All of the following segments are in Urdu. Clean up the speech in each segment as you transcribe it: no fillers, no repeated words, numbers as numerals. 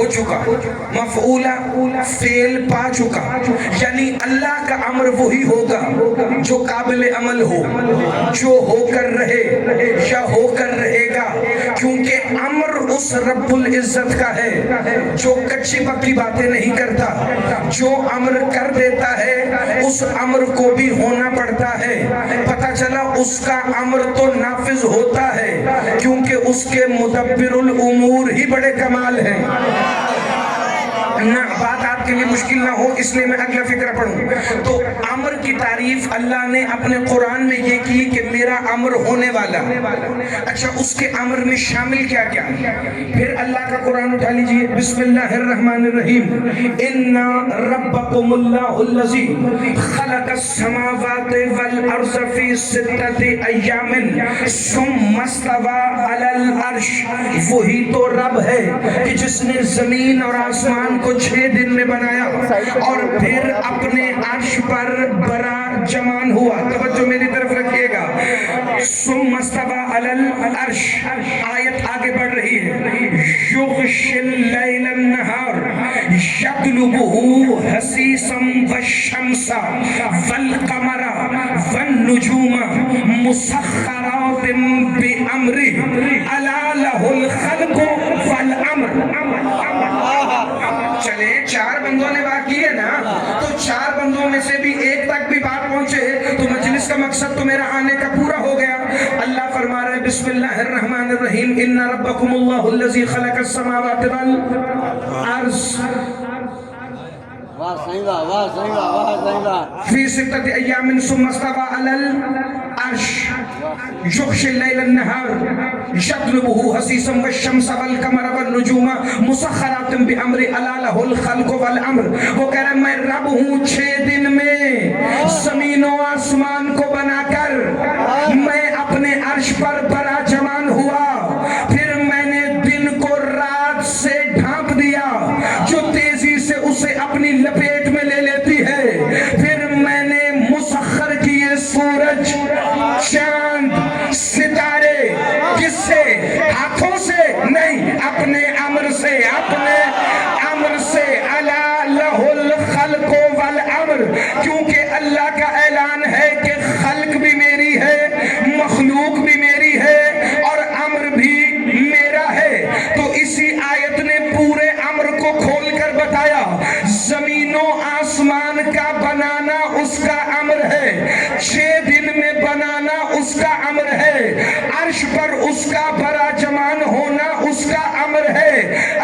ہو چکا، مفعولہ فعل پا چکا، یعنی اللہ کا امر وہی ہوگا جو قابل عمل ہو، جو ہو کر رہے یا ہو کر رہے گا، کیونکہ امر اس رب العزت کا ہے جو کچی پکی باتیں نہیں کرتا، جو امر کر دیتا ہے اس امر کو بھی ہونا پڑتا ہے۔ پتہ چلا اس کا امر تو نافذ ہوتا ہے کیونکہ اس کے مدبر الامور ہی بڑے کمال ہیں۔ نہ بات آپ کے لیے مشکل نہ ہو اس لیے میں اگلا فقرہ پڑھوں۔ تو امر کی تعریف اللہ نے اپنے قرآن میں یہ کی کہ میرا امر ہونے والا۔ اچھا اس کے امر میں شامل کیا کیا؟ پھر اللہ کا قرآن اٹھا لیجئے، بسم اللہ الرحمن الرحیم، اِنَّا رَبَّكُمُ اللَّهُ الَّذِي خَلَقَ السَّمَاوَاتِ وَالْأَرْضَ فِي سِتَّةِ أَيَّامٍ ثُمَّ اسْتَوَىٰ عَلَى الْعَرْشِ، وہی تو رب ہے کہ جس نے زمین اور آسمان کو 6 دن میں بنایا اور پھر اپنے عرش پر براجمان ہوا۔ توجہ میری طرف رکھیے گا، ثم استوى على العرش، آیت آگے بڑھ رہی ہے، یغشی اللیل النہار یطلبہ حثیثا والشمس والقمر والنجوم مسخرات بامرہ الا لہ الخلق والامر۔ چلے 4 بندوں نے بات کی ہے نا، تو 4 بندوں میں سے بھی ایک تک بھی بات پہنچے تو مجلس کا مقصد تو میرا آنے کا پورا ہو گیا۔ اللہ فرما رہے بسم اللہ الرحمن الرحیم، ان ربکم اللہ الذی خلق السماوات والارض فی 6 ایام ثم استوى علی العرش یغشی اللیل النہار یطلبہ حثیثا والشمس والقمر والنجوم مسخرات بامرہ الا لہ الخلق والامر۔ وہ کہہ رہے میں رب ہوں، 6 دن میں زمین و آسمان کو بنا کر میں اپنے عرش پر براجمان ہوا، پھر میں نے دن کو رات سے ڈھانپ دیا جو تیزی سے اسے اپنی لپیٹ میں لے لیتی ہے، پھر میں نے مسخر کیے سورج، چاند، ستارے، کس سے؟ ہاتھوں سے نہیں، اپنے امر سے، اپنے امر سے، الا لہ الخلق والامر، کیونکہ اللہ کا اعلان ہے کہ خلق بھی میری ہے، مخلوق بھی میری ہے اور امر بھی میرا ہے۔ تو اسی آیت نے پورے امر کو کھول کر بتایا، زمین و آسمان کا بنانا اس کا امر ہے، 6 دن میں بنانا اس کا امر ہے، عرش پر اس کا براجمان ہونا اس کا امر ہے۔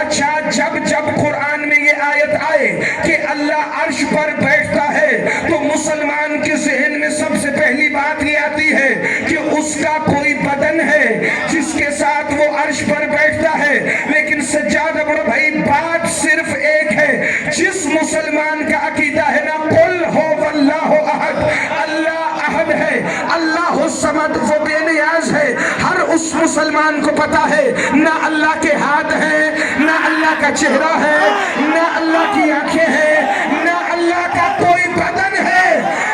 اچھا جب قرآن میں یہ آیت آئے کہ اللہ عرش پر بیٹھتا ہے تو مسلمان کے ذہن میں سب سے پہلی بات یہ آتی ہے کہ اس کا کوئی بدن ہے جس کے ساتھ وہ عرش پر بیٹھتا ہے، لیکن سجادہ بڑا بھائی بات صرف ایک ہے، جس مسلمان کا عقیدہ ہے نا قل ہو واللہ احد، اللہ احد ہے، اللہ الصمد، وہ بے نیاز ہے، ہر اس مسلمان کو پتا ہے نہ اللہ کے ہاتھ ہیں، نہ اللہ کا چہرہ ہے، نہ اللہ کی آنکھیں ہیں، نہ اللہ کا کوئی بدن ہے،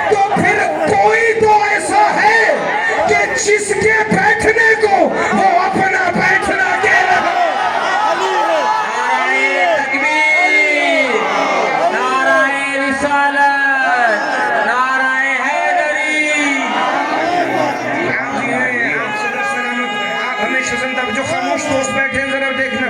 تو پھر کوئی تو ایسا ہے کہ جس کے بیٹھنے کو وہ اپنا بیٹھنا کہہ رہا ہے۔ جو خاموش دوست بیٹھے ہیں ذرا دیکھنا،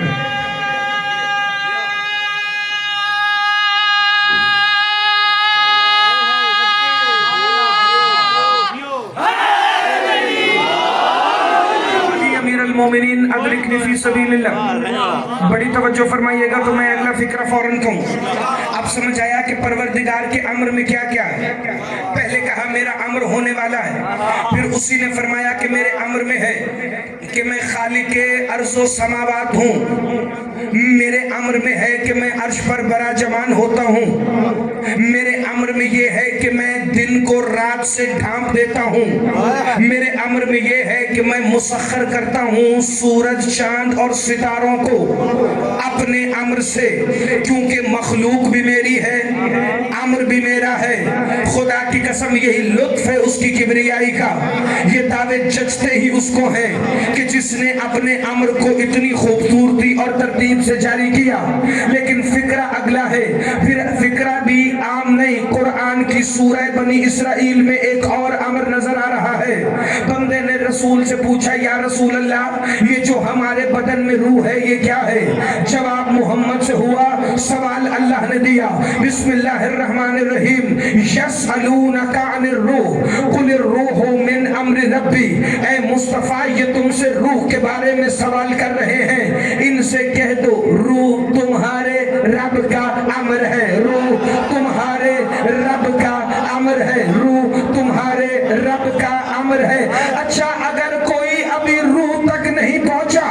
امیر المومنین ادرکنی فی سبیل اللہ، بڑی توجہ فرمائیے گا تو میں اگلا فقرہ فوراں کہوں۔ اب سمجھ آیا کہ پروردگار کے امر میں کیا کیا ہے؟ پہلے کہا میرا امر ہونے والا ہے، پھر اسی نے فرمایا کہ میرے امر میں ہے کہ میں خالق ارض و سماوات ہوں، میرے امر میں ہے کہ میں عرش پر براجمان ہوتا ہوں، میرے امر میں یہ ہے کہ میں دن کو رات سے ڈھانپ دیتا ہوں، میرے امر میں یہ ہے کہ میں مسخر کرتا ہوں سورج، چاند اور ستاروں کو، اپنے امر سے، کیونکہ مخلوق بھی میری ہے، امر بھی میرا ہے. خدا کی قسم یہی لطف ہے اس کی کبریائی کا. یہ دعوے جچتے ہی اس کو ہیں کہ جس نے اپنے امر کو اتنی خوبصورتی اور ترتیب سے جاری کیا. لیکن فکرہ اگلا ہے، پھر فکرہ بھی عام نہیں. قرآن کی سورہ بنی اسرائیل میں ایک اور امر نظر آ رہا ہے. بندے نے رسول سے پوچھا یا رسول اللہ یہ جو ہمارے بدن میں روح ہے یہ کیا ہے؟ جواب محمد سے ہوا، سوال اللہ نے دیا. بسم اللہ الرحمن الرحیم. یسألونک عن الروح قل الروح من امر ربی. اے مصطفیٰ یہ تم سے روح کے بارے میں سوال کر رہے ہیں، ان سے کہہ دو روح تمہارے رب کا امر ہے. روح تمہارے رب کا امر ہے. روح تمہارے رب کا امر ہے. اچھا اگر کوئی ابھی روح تک نہیں پہنچا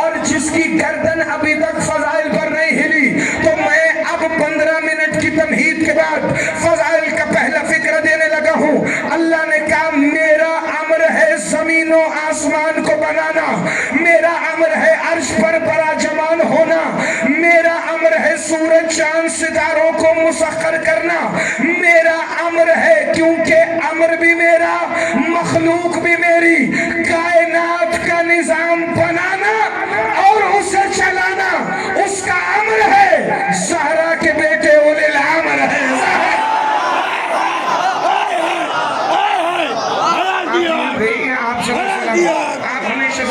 اور جس کی گردن ابھی تک فضائل پر نہیں ہلی، تو میں اب 15 منٹ کی تمہید کے بعد فضائل کا پہلا فکر دینے لگا ہوں. اللہ نے کہا میرا امر ہے زمین و آسمان کو بنانا، میرا امر ہے عرش پر براجمان ہونا، میرا امر ہے سورج چاند ستاروں کو مسخر کرنا، میرا امر ہے کیونکہ امر بھی میرا، مخلوق بھی میری، کائنات کا نظام بنانا اور اسے چلانا اس کا امر ہے. زہرا کے بیٹے اولے الامر ہے. آپ ہمیشہ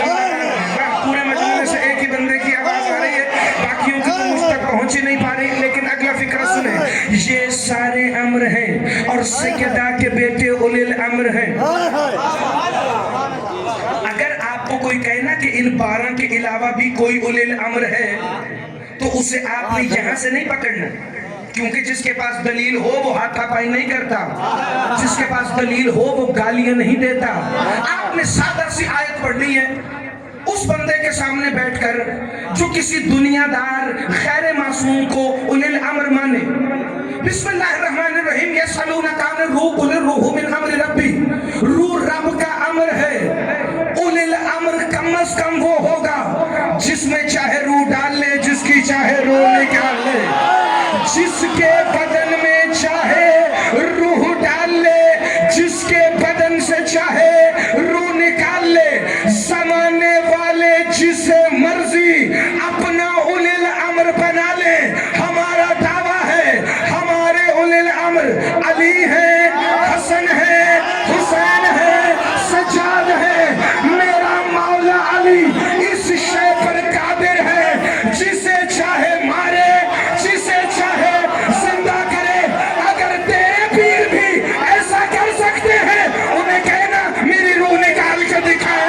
پورے مجموعے سے ایک ہی بندے کی آواز آ رہی ہے، باقیوں کی تو مجھ تک پہنچ ہی نہیں پا رہی. لیکن اگلا فکرہ سنیں. یہ سارے امر ہیں اور سیدہ کے بیٹے اولی الامر ہیں. اگر آپ کو کوئی کہنا کہ ان 12 کے علاوہ بھی کوئی اولی الامر ہے تو اسے آپ نے یہاں سے نہیں پکڑنا، کیونکہ جس کے پاس دلیل ہو وہ ہاتھا پائی نہیں کرتا، جس کے پاس دلیل ہو وہ گالیاں نہیں دیتا. آپ نے سادہ سی آیت پڑھنی ہے اس بندے کے سامنے بیٹھ کر جو کسی دنیا دار خیر معصوم کو اولی الامر مانے. بسم اللہ الرحمن الرحیم. یسألونک عن الروح قل الروح من امر ربی. روح رب کا امر ہے. اولی الامر کم از کم وہ ہوگا جس میں چاہے روح ڈال لے، جس کی چاہے روح نکال لے، جس کے بدن میں چاہے روح ڈال لے، جس کے بدن سے چاہے روح نکال لے. زمانے والے جسے مرضی اپنا اولی الامر بنا لے. ہمارا دعویٰ ہے ہمارے اولی الامر علی ہے، حسن ہے، حسین ہے، سجاد ہے. میرا مولا علی اس شے پر قادر ہے، جسے چاہے مارے، جسے چاہے زندہ کرے. اگر تیرے پیر بھی ایسا کر سکتے ہیں انہیں کہنا میری روح نکال کے دکھائے.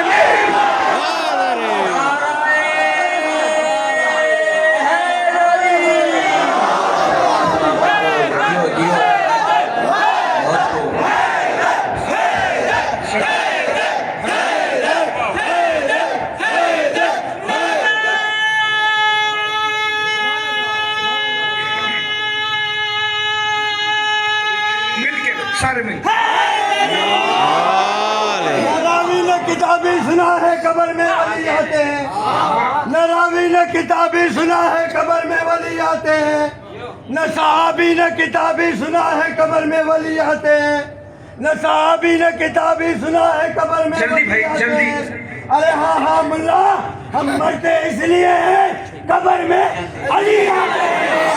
نراوی نے کتابی سنا ہے قبر میں ولی آتے ہیں. نراوی نے کتابی سنا ہے قبر میں ولی آتے ہیں. نہ صحابی نے کتابی سنا ہے قبر میں ولی آتے ہیں. نہ صحابی نے کتابی سنا ہے قبر میں ولی آتے ہیں. ارے ہاں ہاں ملا ہم مرتے اس لیے ہیں قبر میں علی آتے ہیں.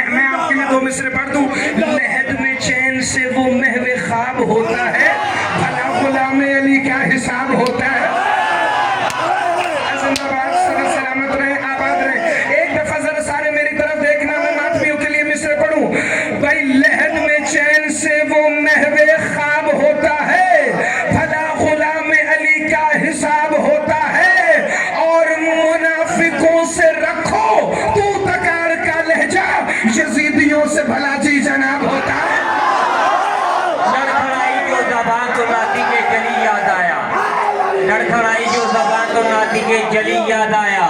میں آپ کے لیے 2 مصرے پڑھ دوں. لحد میں چین سے وہ محو خواب ہوتا ہے، بھلا غلام علی کیا حساب ہوتا ہے. سلامت رہے، آباد رہے. ایک دفعہ ذرا سارے میری طرف دیکھنا، میں ماتمیوں کے لیے مصرے پڑھوں. بھائی لحد میں چین سے وہ محو خواب ہوتا ہے، بھلا غلام علی کا حساب ہوتا ہے. اور منافقوں سے رکھو تو تکار کا لہجہ، یزیدیوں سے بھلا جی جناب ہوتا ہے. لڑکھڑائی جو زبان تو ناتی کے جلی یاد آیا. لڑکھڑائی جو زبان تو ناتی کے جلی یاد آیا.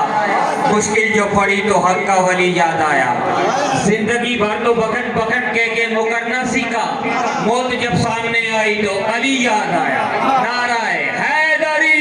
مشکل جو پڑی تو حق کا ولی یاد آیا. زندگی بھر تو بکٹ بکٹ کے مکرنا سیکھا، موت جب سامنے آئی تو علی یاد آیا. نعرہ حیدری.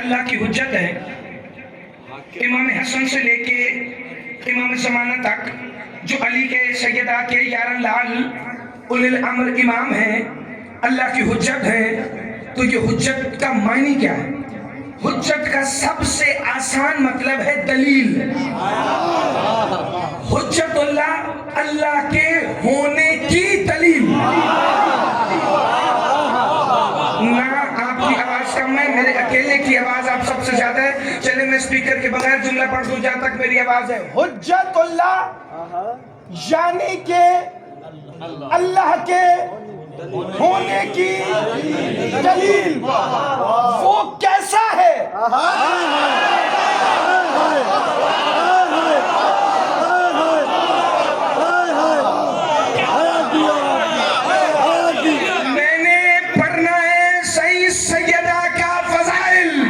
اللہ کی حجت ہے، امام حسن سے لے کے امام زمانہ تک جو علی کے سیدہ کے یارہ لال اولی الامر امام ہیں، اللہ کی حجت ہے، تو یہ حجت کا معنی کیا ہے؟ حجت کا سب سے آسان مطلب ہے دلیل۔ حجت اللہ، اللہ کے ہونے کی دلیل۔ نہ آپ کی آواز کم ہے، میرے اکیلے کی آواز آپ سب سے زیادہ ہے، چلے میں اسپیکر کے بغیر جملہ پڑھ دوں جہاں تک میری آواز ہے۔ حجت اللہ یعنی کہ اللہ کے ہونے کی دلیل، وہ کیسا ہے؟ میں نے پڑھنا ہے صحیح سیدہ کا فضائل،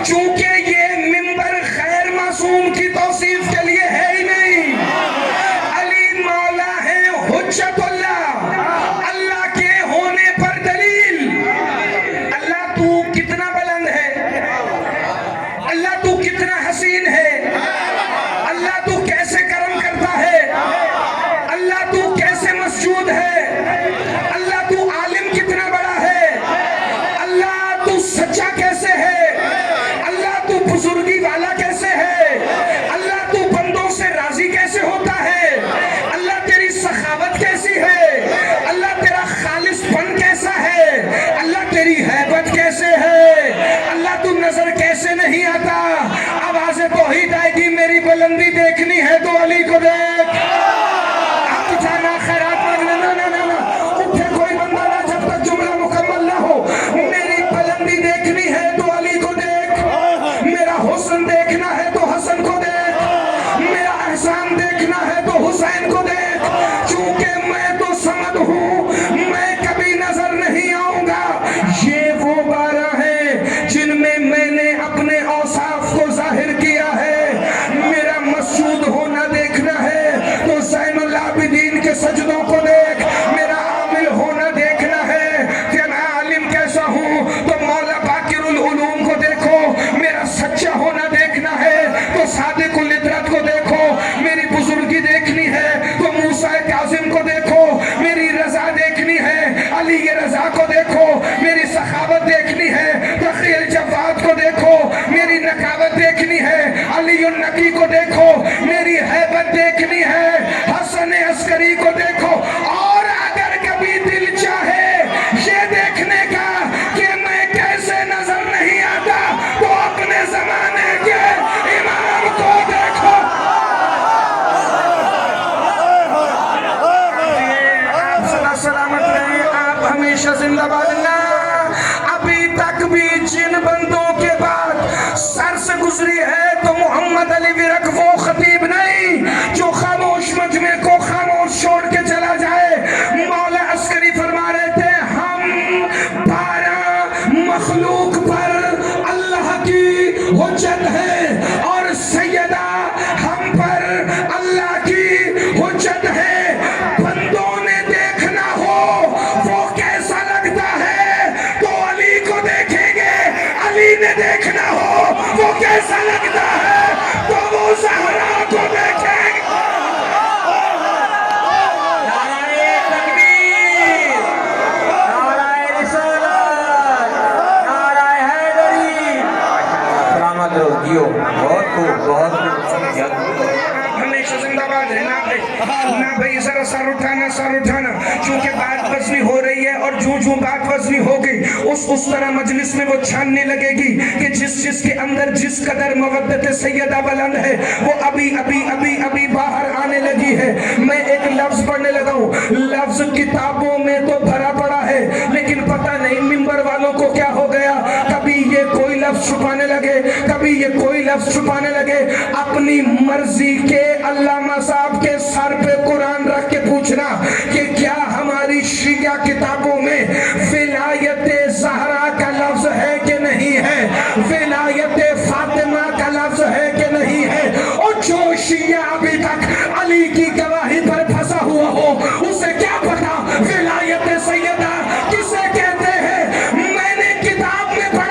چونکہ یہ ممبر خیر معصوم کی توصیف کے لیے ہے ہی نہیں۔ علی مولا ہے حجت اللہ، اللہ کے ہونے پر دلیل۔ اللہ تو کتنا بلند ہے، اللہ تو کتنا حسین ہے، اللہ تو کیسے کرم کرتا ہے، اللہ تو کیسے مسجود ہے، اللہ تو عالم کتنا بڑا ہے، اللہ تو سچا کیسے ہے، اللہ تو بزرگی والا کیسے ہے، اللہ تو بندوں سے راضی کیسے ہوتا ہے، اللہ تیری سخاوت کیسی ہے، اللہ تیرا خالص پن کیسا ہے، اللہ تیری ہیبت کیسے ہے، اللہ تو نظر کیسے نہیں آتا۔ آواز توحید آئے گی، میری بلندی دیکھنی ہے تو علی کو دیکھ۔ آپ جانا خیرات مانگنا، نہ اٹھے کوئی بندہ نہ جب تک جملہ مکمل نہ ہو۔ میری بلندی دیکھنی ہے تو علی کو دیکھ، میرا حسن دیکھنا ہے تو حسن کو دیکھ، میرا احسان دیکھنا ہے تو حسین کو دیکھ، چونکہ میں تو سمد ہوں، میں کبھی نظر نہیں آؤں گا۔ یہ وہ بارہ ہیں جن میں میں نے اپنے اوصاف کو ظاہر کیا ہے۔ میرا مسجود ہونا دیکھنا ہے تو زین العابدین کے سجدوں کو دیکھ، میرا عامل ہونا دیکھنا ہے کہ میں عالم کیسا ہوں تو مولا باقر العلوم کو دیکھو، میرا سچا ہونا دیکھنا ہے تو صادق العطرت کو دیکھو، میری بزرگی دیکھنی ہے تو موسیٰ کاظم کو دیکھو، میری رضا دیکھنی ہے علی رضا کو دیکھو، میری سخاوت دیکھنی ہے تقی الجواد کو دیکھو، میری نکاوت دیکھنی ہے علی النقی کو دیکھو، میری ہیبت دیکھنی ہے حسن عسکری کو دیکھو۔ اور اگر کبھی دل چاہے یہ دیکھنے کا کہ میں کیسے نظر نہیں آتا تو اپنے زمانے کے امام کو دیکھو۔ آپ صدا سلامت رہیں، آپ ہمیشہ زندہ باد رہنا۔ ابھی تک بھی جن بندوں کے بعد سر سے گزری ہے تو محمد علی ورق وہ خطیب نہیں جو خاموش مجمع کو خاموش چھوڑ کے چلا جائے۔ مولا عسکری فرما رہے تھے ہم 12 مخلوق پر اللہ کی حجت ہے اور سیدہ ہم پر اللہ کی حجت ہے۔ بندوں نے دیکھنا ہو وہ کیسا لگتا ہے تو علی کو دیکھیں گے، علی نے دیکھنا ہو وہ کیسا لگتا ہے تو وہ زہرا کو دیکھیں گے۔ نعرہ تکبیر، نعرہ رسالت، نعرہ حیدری۔ سلامت رہو جیو، بہت خوب، بہت خوب۔ ہمیشہ زندہ باد رہنا بھائی، نہ بھائی ذرا سر اٹھانا، سر اٹھانا، چونکہ بات وزنی ہو رہی ہے اور جو بات وزنی ہوگی اس طرح مجلس میں وہ چھاننے لگے گی کہ جس کے اندر جس قدر مودت سیدہ بلند ہے وہ ابھی باہر آنے لگی ہے۔ میں ایک لفظ پڑھنے لگا ہوں، لفظ کتابوں میں تو بھرا پڑا ہے لیکن پتہ نہیں ممبر والوں کو کیا ہو گیا، کبھی یہ کوئی لفظ چھپانے لگے، کبھی یہ کوئی لفظ چھپانے لگے۔ اپنی مرضی کے علامہ صاحب کے سر پہ قرآن رکھ کے پوچھنا کہ کیا ہماری شیعہ کتابوں میں ولایت زہرا کا لفظ ہے کہ نہیں ہے، ولایت فاطمہ کا لفظ ہے کہ نہیں ہے۔ اور جو شیعہ ابھی تک علی کی گواہی پر پھنسا ہوا ہو اسے کیا پتا ولایت سیدہ کسے کہتے ہیں۔ میں نے کتاب میں پڑھا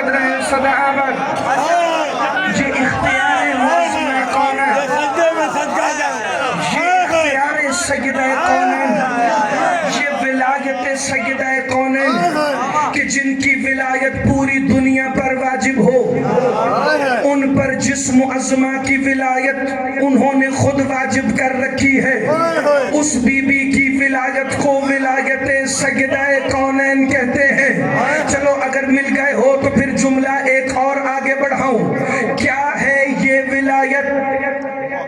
آباد رہے سدا آباد یہ اختیار معظم کون ہے سجدے میں صدقہ جائے یہ اختیار سیدہ کونین یہ ولایت سیدہ کونین کہ جن کی ولایت پوری دنیا پر واجب ہو ان پر جس معظمہ کی ولایت انہوں نے خود واجب کر رکھی ہے اس بی بی کی ولایت کو ولایت سیدہ کونین کہتے ہیں چلو اگر مل گئے ہو تو پھر جملہ ایک اور آگے بڑھاؤں کیا ہے یہ ولایت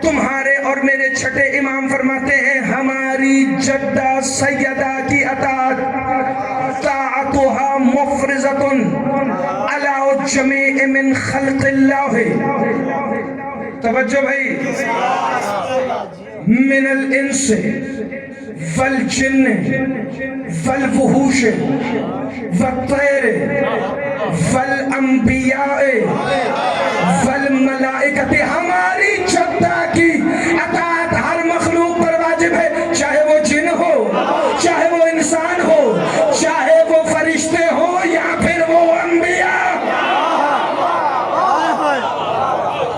تمہارے اور میرے چھٹے امام فرماتے ہیں ہماری جدہ سیدہ کی اطاعت طاعتها مفرضۃ علی الجمیع من خلق اللہ توجہ بھائی من الانس والجن والوحوش والطیر والانبیاء والملائکۃ ہماری جدہ کی اطاعت ہر مخلوق پر واجب ہے چاہے وہ جن ہو چاہے وہ انسان ہو چاہے وہ فرشتے ہو یا پھر وہ انبیاء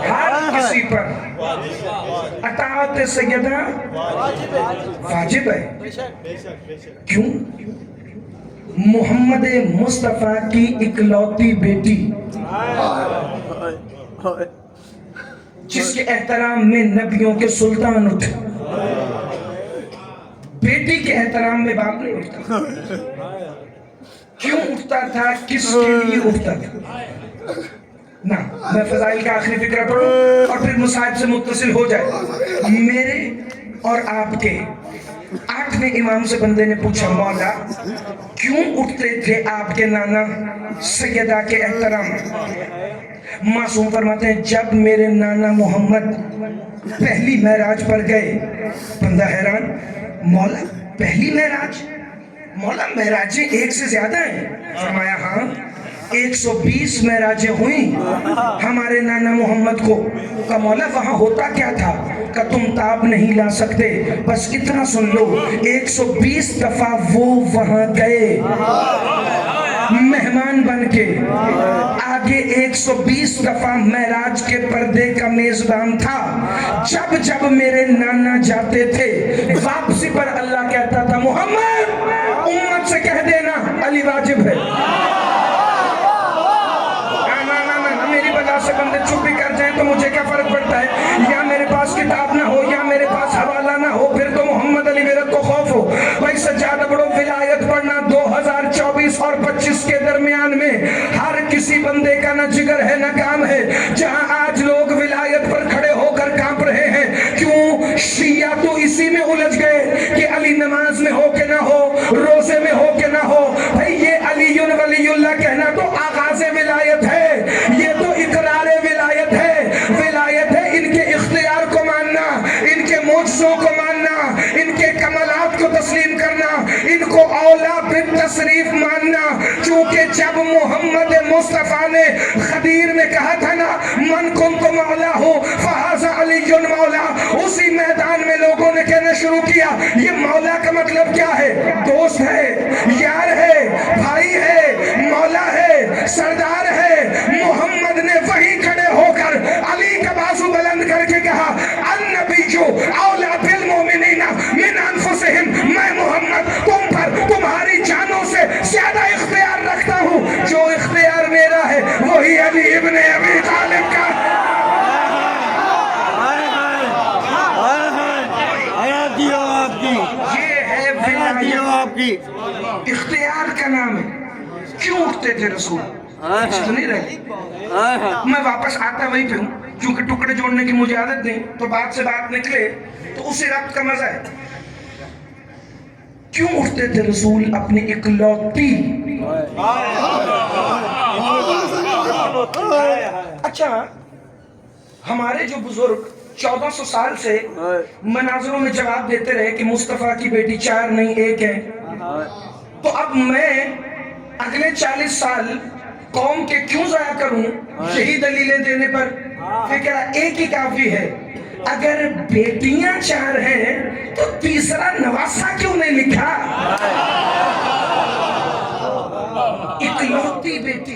ہر کسی پر اطاعت سیدہ واجب ہے کیوں محمد مصطفیٰ کی اکلوتی بیٹی جس کے احترام میں نبیوں کے سلطان اٹھے بیٹی کے احترام میں باپ نہیں اٹھتا کیوں اٹھتا تھا کس کے لیے اٹھتا تھا نا میں فضائل کا آخری فکرہ پڑھوں اور پھر مصاحب سے متصل ہو جائے میرے اور آپ کے 8ویں امام سے بندے نے پوچھا مولا کیوں اٹھتے تھے آپ کے نانا سیدہ کے احترام معصوم فرماتے ہیں جب میرے نانا محمد پہلی معراج پر گئے بندہ حیران مولا پہلی معراج مولا معراجیں ایک سے زیادہ ہیں فرمایا ہاں 120 معراجیں ہوئیں ہمارے نانا محمد کو کہ مولا وہاں ہوتا کیا تھا کہ تم تاب نہیں لا سکتے بس اتنا سن لو 120 دفعہ وہ وہاں گئے مہمان بن کے آگے 120 دفعہ معراج کے پردے کا میزبان تھا جب جب میرے نانا جاتے تھے واپسی پر اللہ کہتا تھا محمد امت سے کہہ دینا علی واجب ہے میری وجہ سے بندے چپ بھی کر جائیں تو مجھے کیا فرق پڑتا ہے یا میرے پاس کتاب نہ ہو یا میرے پاس حوالہ نہ ہو پھر تو محمد علی میرت کو خوف ہو بھائی سجادہ بڑھو ولایت پڑھنا 2024 اور 25 کے درمیان میں ہر کسی بندے کا نہ جگر ہے نہ کام ہے جہاں آج لوگ ولایت پر کھڑے ہو کر کانپ رہے ہیں کیوں شیعہ تو اسی میں الجھ گئے کہ علی نماز میں ہو کہ نہ ہو روزے میں ہو کہ نہ ہو بھائی یہ علی ولی اللہ کہنا تو آغاز ولایت ہے یہ تو اقرار ولایت ہے ان کے اختیار کو ماننا ان کے معجزوں کو ماننا ان کے کمالات کو تسلیم کرنا ان کو اولا بالتصریف ماننا چونکہ جب محمد مصطفیٰ نے خدیر میں کہا تھا نا من کنت مولا ہو فہذا علی مولا اسی میدان میں لوگوں نے کہنا شروع کیا یہ مولا کا مطلب کیا ہے دوست ہے یار ہے بھائی ہے مولا ہے سردار ہے محمد نے وہیں کھڑے ہو کر علی کا بازو بلند کر کے کہا النبی اولا بالمؤمنین من انفسہم میں محمد تم پر تمہاری جانوں سے زیادہ اختیار رکھتا ہوں جو اختیار میرا ہے وہی علی ابن ابی طالب کا یہ ہے اختیار کا نام ہے کیوں اٹھتے تھے رسول تو نہیں رہے میں واپس آتا وہی پہ ہوں چونکہ ٹکڑے جوڑنے کی مجھے عادت نہیں تو بات سے بات نکلے تو اسی ربط کا مزہ ہے کیوں اٹھتے تھے رسول اپنی اکلوتی اچھا ہمارے جو بزرگ 1400 سال سے مناظروں میں جواب دیتے رہے کہ مصطفیٰ کی بیٹی 4 نہیں 1 ہے تو اب میں اگلے 40 سال قوم کے کیوں ضائع کروں یہی دلیلیں دینے پر فکر ایک ہی کافی ہے اگر بیٹیاں 4 ہیں تو تیسرا نواسا کیوں نہیں لکھا اکلوتی بیٹی